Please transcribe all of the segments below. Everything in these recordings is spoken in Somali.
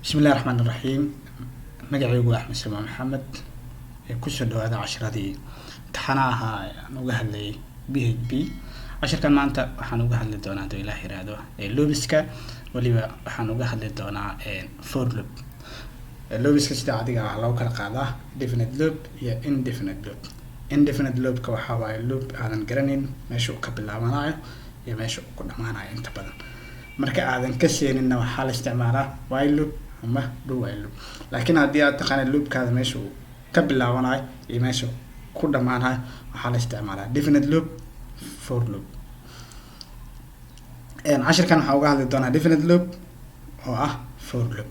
بسم الله الرحمن الرحيم. magacaygu Axmed Sama Maxamed ee ku soo dhawaada casharadii imtixaanaha aan uga hadlayay PHP. casharkan maanta waxaan uga hadli doonaa hadii Ilaahay yiraahdo loobiska, waliba waxaan uga hadli doonaa for loop. loobiska sida adiga ah loo kala qaadaa definite loop iyo indefinite loop. indefinite loop ka waxa waaye loop aadan garanin meesha uu ka bilaabanayo iyo meesha uu ku dhamaanayo inta badan. marka aadan ka seenina waxaa la isticmaalaa while loop ama do while loop. laakiin haddii aad taqaan loopkaada meesha uu ka bilaabanayo iyo meesha ku dhamaanayo waxaa la isticmaalaa definite loop, for loop. casharkan waxaan uga hadli doonaa definite loop oo ah for loop.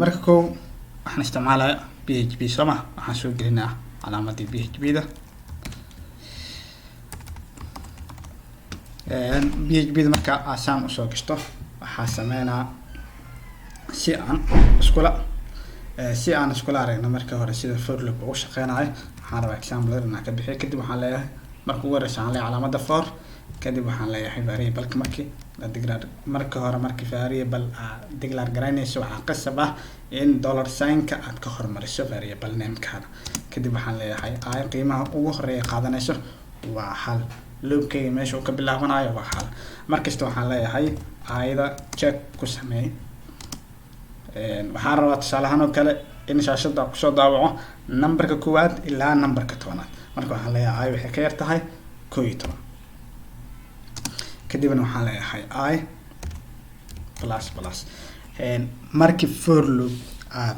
marka koow waxaan isticmaalaya PHP soma, waxaan soo gelinaa calaamadii PHP da. PHP da marka asaan usoo gashto waxaa sameynaa si aan iskula aragno marka hore sida for loop uu shaqeynayo. waxaan rabaa example inaan ka bixiyo, kadib waxaan leeyahay marka ugu horeysa waxaan leeyahay calaamada for, kadib waxaan leeyahay variable markii la declare marka hore markii variable declare garaynayso waxaa qasab ah in $sign ka aad ka hormariso variable name kaada. kadib waxaan leeyahay ay qiimaha ugu horeeya qaadanayso waa hal, loopkayga meesha uu ka bilaabanayo waa hal. markasta waxaan leeyahay ayada check ku sameey. waxaan rabaa tusaale ahaan oo kale in shaashada kusoo daawaco numberka koowaad ilaa numberka 10aad. marka waxaan leeyahay ay waxay ka yar tahay 11. kadibna waxaan leeyahay I plus. markii for loop aad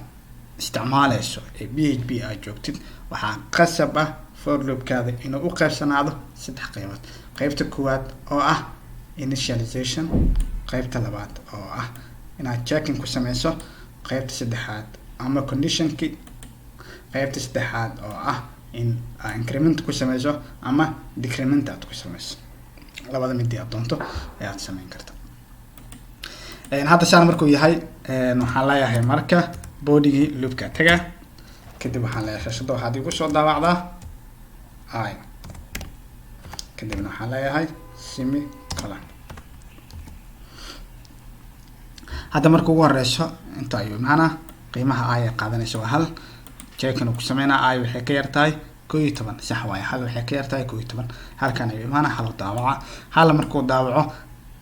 isticmaalayso ee PHP aad joogtid waxaa qasab ah for loopkaada inuu u qaybsanaado 3 qaybood. qaybta koowaad oo ah initialization, qaybta labaad oo ah inaad checking ku sameyso, qaybta saddexaad ama conditionki, qaybta saddexaad oo ah in increment ku sameyso ama decrement aad ku sameyso. labada mid aad doonto ayaad sameyn kartaa. hadda saan markuu yahay waxaan leeyahay marka bodygi loopka taga, kadib waxaan leeyahay shaashada waxaad igu soo daawacdaa I, kadibna waxaan leeyahay semicolon. hadda marka ugu horeyso inta ayuu macnaa qiimaha ay qaadanayso waa hal, checking ku sameynaa ay waxay ka yartahay 11. sax waaye, hal waxay ka yartahay 11. halkan ayuu macnaa hal daawaca. hal markuu daawaco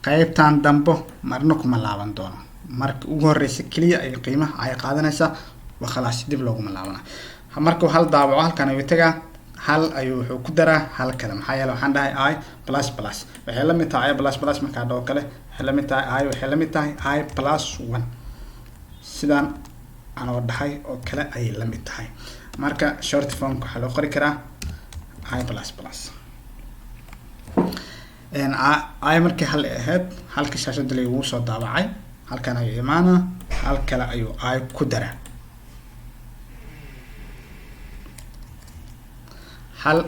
qaybtan dambo marna kuma laaban doono. marka ugu horeysa kaliya ay qiimaha ay qaadanaysa waa khalaas, dib looguma laabana. markuu hal daawaco halkan ayuu tagaa, hal ayuu wuxuu ku daraa hal kale. maxaa yeelay waxaan dhahay I plus waxay la mid tahay I plus marka dhoo kale waxay la mid tahay I waxay la mid tahay I plus 1. sidaan anoo dhahay oo kale ay la mid tahay. marka short form waxa loo qori karaa I plus. I markii hal ahayd halka shaashada lagu soo daabacay halkan ayuu imaana, hal kale ayuu I ku daraa. hal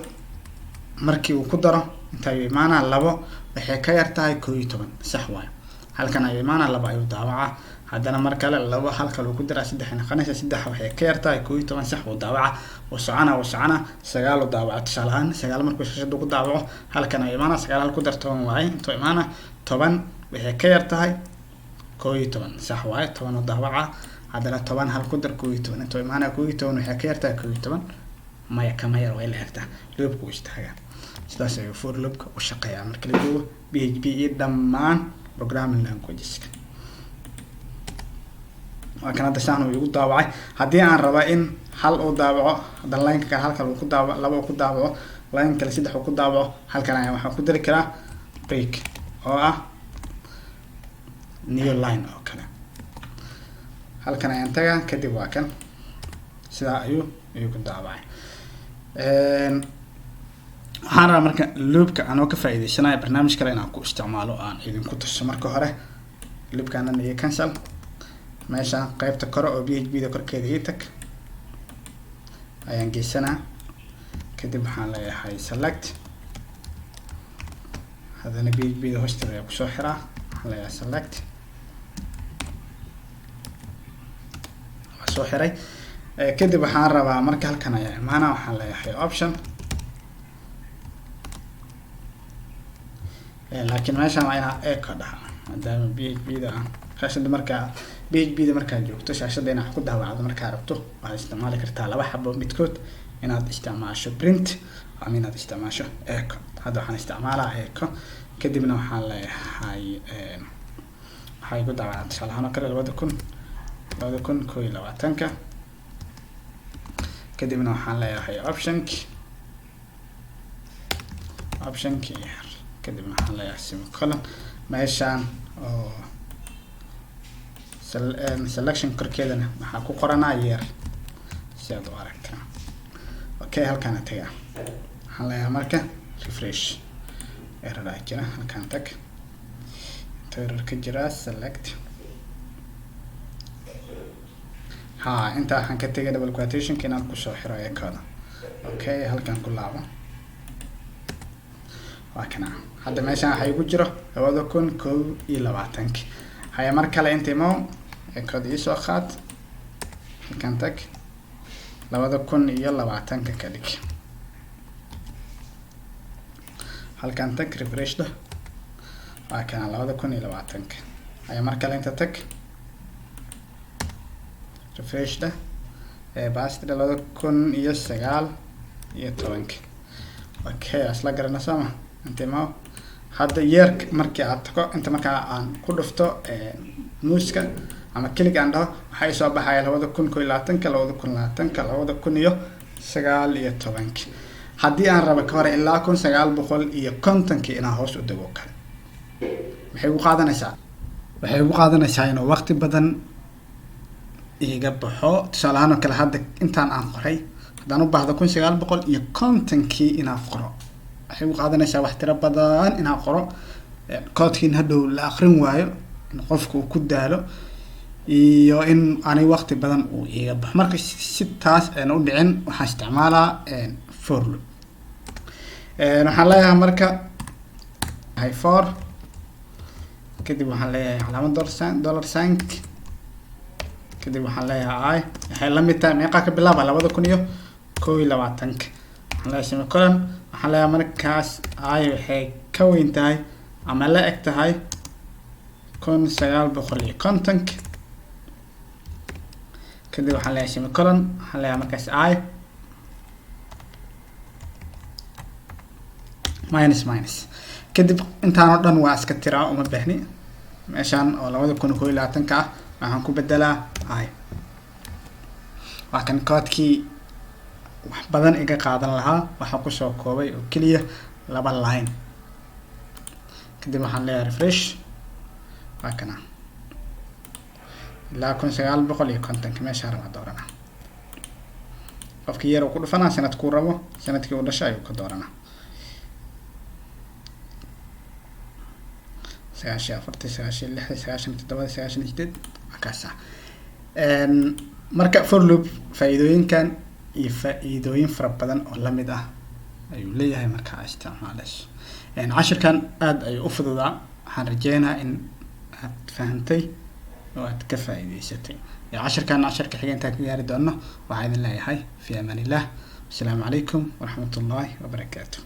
markii uu ku daro inta ay imaana labo waxay ka yartahay 11. sax waaye, halkan ay imaana labo ayuu daawaca. haddana mar kale labo halka uu ku dara saddex noqonaysa, saddex waxay ka yartahay 11. sax uu daawaca oo socona sagaal uu daawaca. tusaale ahaan sagaal markuu shaashada ku daawaco halkan ay imaana sagaal hal ku dar 10 waaye, inta imaana 10 waxay ka yartahay 11. sax waaye, 10 uu daawaca. haddana 10 hal ku dar 11, inta imaana 11 waxay ka yartahay 11. maya kama yar way la egtaa loopku istaaga. sidaas ayuu for loopka u shaqeeyaa marka la joogo PHP iyo dhammaan programming languages. waa kan hadda saan uu igu daawacay. haddii aan raba in hal uu daawaco hadda line ka halka uu ku daawaco, laba uu ku daawaco, line kale saddex uu ku daawaco, halkan ayaan waxaan ku dari karaa break oo ah new line oo kale. halkan ayaan tagaa, kadib waa kan sidaa ayuu ku daawacay. waxaan rabaa marka loopka anoo ka faa'iideysanayo barnaamij kale inaan ku isticmaalo aan idinku tuso. marka hore loopkaanan iyo cancel meesha qaybta kore oo PHP da korkeeda ii tag ayaan geysanaa. kadib waxaan leeyahay select, haddana PHP da hoosteeda ayaa kusoo xiraa. waxaan leeyahay select, waa soo xiray. kadib waxaan rabaa marka halkan ayaa imaana waxaan leeyahay option, laakiin meeshan waa inaa echo dhaha maadaama PHP da shaashada markaa PHP da markaa joogto shaashada inaad ku daawacdo markaa rabto waxaad isticmaali kartaa laba xabo midkood inaad isticmaasho print ama inaad isticmaasho echo. hadda waxaan isticmaalaa echo kadibna waxaan leeyahay waxay ku daawacdaa tusaale ahaan oo kale 2021 kadibna waxaan leeyahay optionki kadibna waxaan leeyahay semicolon meeshaan oo selection korkeedana waxaa ku qoranaa year si aad u aragtaa. okay halkaan tagaa waxaan leeyahay marka refresh error jira halkaan tag error ka jira select inta waxaan ka tagay double quotation inaan ku soo xiro eekada. okay halkaan ku laabo waa kana hadda meeshaan waxay ku jiro 2021 haya mar kale inta imo eekada ii soo qaad halkaan tag 2020 ka dhig halkaan tag refresh da waa kana 2020 haya mar kale inta tag refresh da baasta 2019 okay asla garana sama inta ma hadda year markii aad tago inta markaa aan ku dhufto muuska ama click aan dhaho waxay soo baxaya 2020 haddii aan rabo ka hor ilaa 1950 inaan hoos u dago kale waxay u qaadanaysaa inuu waqti badan iga baxo. tusaale ahaan oo kale hadda intaan aan qoray haddaan u baahdo 1950 inaan qoro waxay u qaadanaysaa wax tiro badan inaan qoro koodkiin hadhow la akhrin waayo in qofku uu ku daalo iyo in aanay waqti badan uu iga baxo. marka si taas aan u dhicin waxaan isticmaalaa for loop. waxaan leeyahay marka for kadib waxaan leeyahay calaamad dollar sign kadib waxaan leeyahay waxay la mid tahay meeqa ka bilaaba 2021 waxaan leeyahay semicolon waxaan leeyahay markaas waxay ka weyn tahay ama la eg tahay 1950 kadib waxaan leeyahay semicolon waxaan leeyahay markaas minus kadib intaan oo dhan waa iska tiraa uma baahni meeshaan oo 2021 ah waxaan ku bedelaa waa kan koodkii wax badan iga qaadan lahaa waxaan ku soo koobay oo kaliya 2 line kadib waxaan leeyahay refresh waa kana ilaa 1950 meeshaan rabaa doorana qofkii yar uu ku dhufanaa sanadkuu rabo sanadkii uu dhashay ayuu ka dooranaa 94 akaasa. marka for loop faa'iidooyinkan iyo faa'iidooyin fara badan oo la mid ah ayuu leeyahay marka aad isticmaalayso. cashirkan aad ayuu u fududaa waxaan rajeynayaa in aad fahantay oo aad ka faa'iideysatay. cashirkan cashirka xiga intaan ka gaari doono waxaan idin leeyahay fi amaan illah. assalaamu calaykum waraxmatullaahi wabarakaatuh.